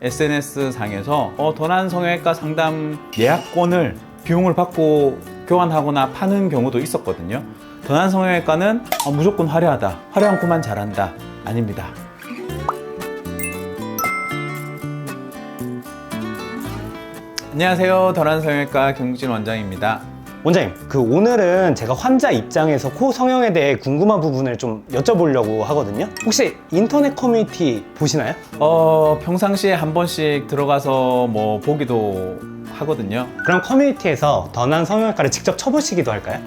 SNS 상에서 도난 성형외과 상담 예약권을 비용을 받고 교환하거나 파는 경우도 있었거든요. 도난 성형외과는 무조건 화려하다, 화려한 코만 잘한다. 아닙니다. 안녕하세요, 도난 성형외과 김국진 원장입니다. 원장님, 오늘은 제가 환자 입장에서 코 성형에 대해 궁금한 부분을 좀 여쭤보려고 하거든요. 혹시 인터넷 커뮤니티 보시나요? 평상시에 한 번씩 들어가서 보기도 하거든요. 그럼 커뮤니티에서 더난 성형외과를 직접 쳐보시기도 할까요?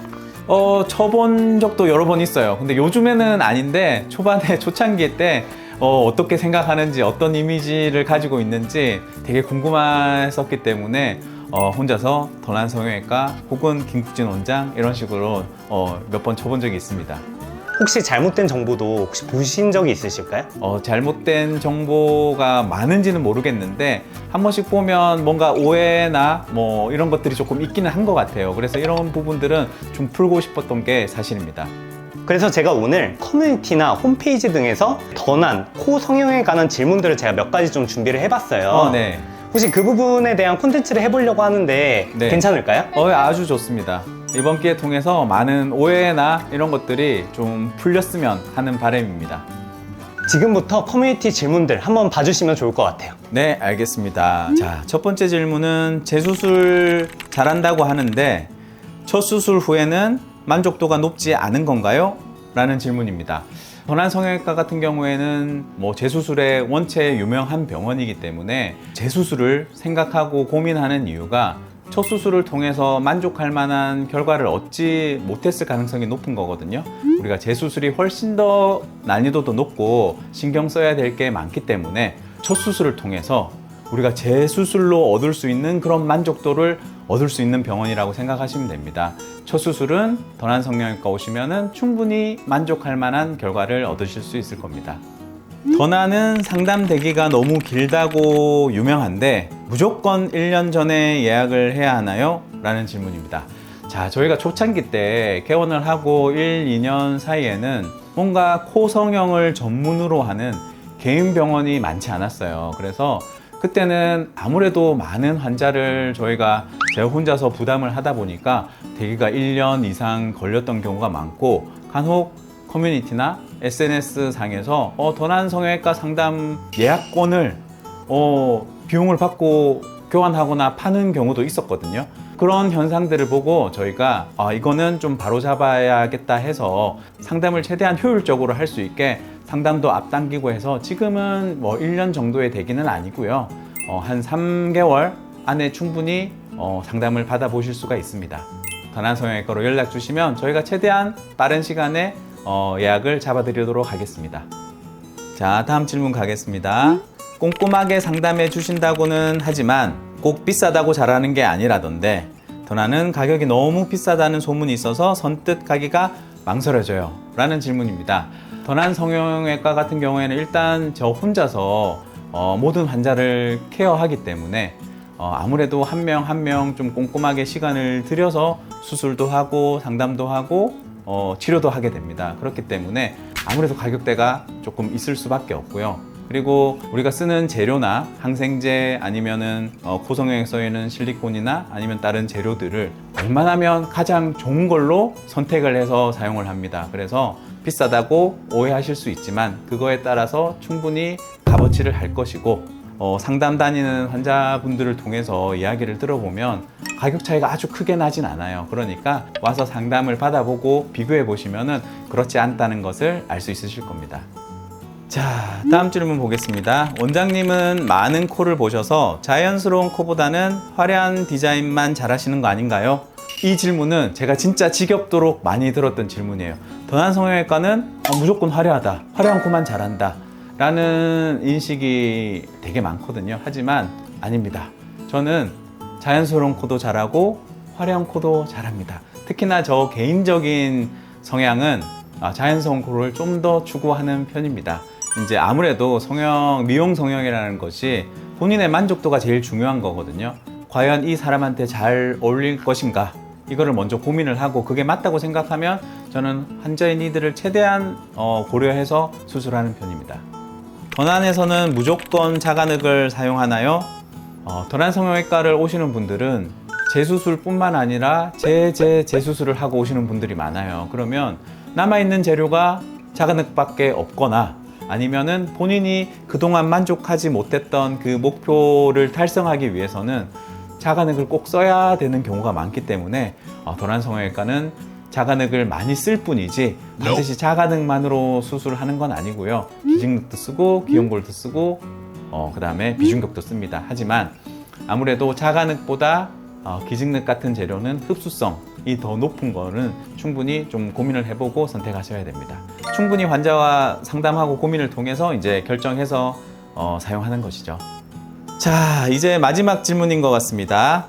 쳐본 적도 여러 번 있어요. 근데 요즘에는 아닌데 초반에 초창기 때 어떻게 생각하는지, 어떤 이미지를 가지고 있는지 되게 궁금했었기 때문에 혼자서 도난 성형외과 혹은 김국진 원장 이런 식으로 몇 번 쳐본 적이 있습니다. 혹시 잘못된 정보도 혹시 보신 적이 있으실까요? 잘못된 정보가 많은지는 모르겠는데 한 번씩 보면 뭔가 오해나 이런 것들이 조금 있기는 한 것 같아요. 그래서 이런 부분들은 좀 풀고 싶었던 게 사실입니다. 그래서 제가 오늘 커뮤니티나 홈페이지 등에서 더난 코 성형에 관한 질문들을 제가 몇 가지 좀 준비를 해봤어요. 네. 혹시 그 부분에 대한 콘텐츠를 해보려고 하는데 네. 괜찮을까요? 아주 좋습니다. 이번 기회 통해서 많은 오해나 이런 것들이 좀 풀렸으면 하는 바람입니다. 지금부터 커뮤니티 질문들 한번 봐주시면 좋을 것 같아요. 네, 알겠습니다. 자, 첫 번째 질문은 재수술 잘한다고 하는데 첫 수술 후에는 만족도가 높지 않은 건가요? 라는 질문입니다. 도난 성형외과 같은 경우에는 재수술의 원체 유명한 병원이기 때문에 재수술을 생각하고 고민하는 이유가 첫 수술을 통해서 만족할 만한 결과를 얻지 못했을 가능성이 높은 거거든요. 우리가 재수술이 훨씬 더 난이도도 높고 신경 써야 될 게 많기 때문에 첫 수술을 통해서 우리가 재수술로 얻을 수 있는 그런 만족도를 얻을 수 있는 병원이라고 생각하시면 됩니다. 첫 수술은 도난 성형외과 오시면은 충분히 만족할 만한 결과를 얻으실 수 있을 겁니다. 도난은 상담 대기가 너무 길다고 유명한데 무조건 1년 전에 예약을 해야 하나요? 라는 질문입니다. 자, 저희가 초창기 때 개원을 하고 1, 2년 사이에는 뭔가 코 성형을 전문으로 하는 개인 병원이 많지 않았어요. 그래서 그때는 아무래도 많은 환자를 제가 혼자서 부담을 하다 보니까 대기가 1년 이상 걸렸던 경우가 많고 간혹 커뮤니티나 SNS 상에서 도난 성형외과 상담 예약권을 비용을 받고 교환하거나 파는 경우도 있었거든요. 그런 현상들을 보고 저희가 이거는 좀 바로잡아야겠다 해서 상담을 최대한 효율적으로 할 수 있게 상담도 앞당기고 해서 지금은 1년 정도의 대기는 아니고요. 한 3개월 안에 충분히 상담을 받아보실 수가 있습니다. 도난 성형외과로 연락 주시면 저희가 최대한 빠른 시간에 예약을 잡아드리도록 하겠습니다. 자, 다음 질문 가겠습니다. 꼼꼼하게 상담해 주신다고는 하지만 꼭 비싸다고 잘하는 게 아니라던데 도난은 가격이 너무 비싸다는 소문이 있어서 선뜻 가기가 망설여져요. 라는 질문입니다. 도난 성형외과 같은 경우에는 일단 저 혼자서 모든 환자를 케어하기 때문에 아무래도 한 명 한 명 좀 꼼꼼하게 시간을 들여서 수술도 하고 상담도 하고 치료도 하게 됩니다. 그렇기 때문에 아무래도 가격대가 조금 있을 수밖에 없고요. 그리고 우리가 쓰는 재료나 항생제 아니면은 코 성형에 써있는 실리콘이나 아니면 다른 재료들을 웬만하면 가장 좋은 걸로 선택을 해서 사용을 합니다. 그래서 비싸다고 오해하실 수 있지만 그거에 따라서 충분히 값어치를 할 것이고 상담 다니는 환자분들을 통해서 이야기를 들어보면 가격 차이가 아주 크게 나진 않아요. 그러니까 와서 상담을 받아보고 비교해 보시면은 그렇지 않다는 것을 알 수 있으실 겁니다. 자, 다음 질문 보겠습니다. 원장님은 많은 코를 보셔서 자연스러운 코보다는 화려한 디자인만 잘하시는 거 아닌가요? 이 질문은 제가 진짜 지겹도록 많이 들었던 질문이에요. 도난 성형외과는 무조건 화려하다, 화려한 코만 잘한다 라는 인식이 되게 많거든요. 하지만 아닙니다. 저는 자연스러운 코도 잘하고 화려한 코도 잘합니다. 특히나 저 개인적인 성향은 자연스러운 코를 좀 더 추구하는 편입니다. 이제 아무래도 미용 성형이라는 것이 본인의 만족도가 제일 중요한 거거든요. 과연 이 사람한테 잘 어울릴 것인가? 이거를 먼저 고민을 하고 그게 맞다고 생각하면 저는 환자의 니드를 최대한 고려해서 수술하는 편입니다. 던안에서는 무조건 자간흙을 사용하나요? 던안 성형외과를 오시는 분들은 재수술뿐만 아니라 재수술을 하고 오시는 분들이 많아요. 그러면 남아있는 재료가 자간흙밖에 없거나 아니면은 본인이 그동안 만족하지 못했던 그 목표를 달성하기 위해서는 자간흙을 꼭 써야 되는 경우가 많기 때문에 던안 성형외과는 자간흙을 많이 쓸 뿐이지 반드시 자간흙만으로 수술을 하는 건 아니고요. 기증흙도 쓰고 기형골도 쓰고 그 다음에 비중격도 씁니다. 하지만 아무래도 자간흙보다 기증흙 같은 재료는 흡수성이 더 높은 거는 충분히 좀 고민을 해보고 선택하셔야 됩니다. 충분히 환자와 상담하고 고민을 통해서 이제 결정해서 사용하는 것이죠. 자, 이제 마지막 질문인 것 같습니다.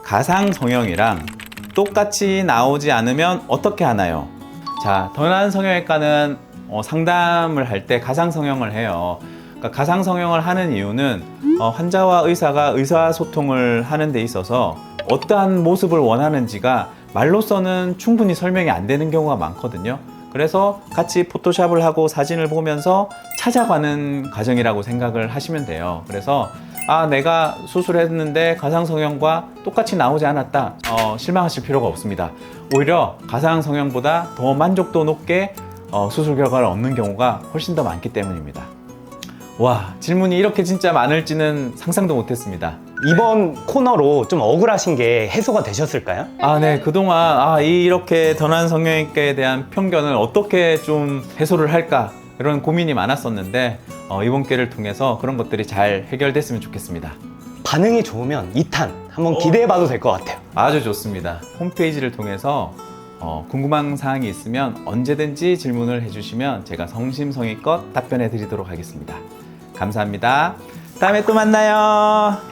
가상 성형이랑 똑같이 나오지 않으면 어떻게 하나요? 자, 던안 성형외과는 상담을 할 때 가상 성형을 해요. 그러니까 가상 성형을 하는 이유는 환자와 의사가 의사소통을 하는 데 있어서 어떠한 모습을 원하는지가 말로서는 충분히 설명이 안 되는 경우가 많거든요. 그래서 같이 포토샵을 하고 사진을 보면서 찾아가는 과정이라고 생각을 하시면 돼요. 그래서 내가 수술했는데 가상 성형과 똑같이 나오지 않았다, 실망하실 필요가 없습니다. 오히려 가상 성형보다 더 만족도 높게 수술 결과를 얻는 경우가 훨씬 더 많기 때문입니다. 와, 질문이 이렇게 진짜 많을지는 상상도 못했습니다. 이번 코너로 좀 억울하신 게 해소가 되셨을까요? 네, 그동안 이렇게 던안 성형외과에 대한 편견을 어떻게 좀 해소를 할까 이런 고민이 많았었는데 이번 기회를 통해서 그런 것들이 잘 해결됐으면 좋겠습니다. 반응이 좋으면 2탄 한번 기대해봐도 될 것 같아요. 아주 좋습니다. 홈페이지를 통해서 궁금한 사항이 있으면 언제든지 질문을 해주시면 제가 성심성의껏 답변해 드리도록 하겠습니다. 감사합니다. 다음에 또 만나요.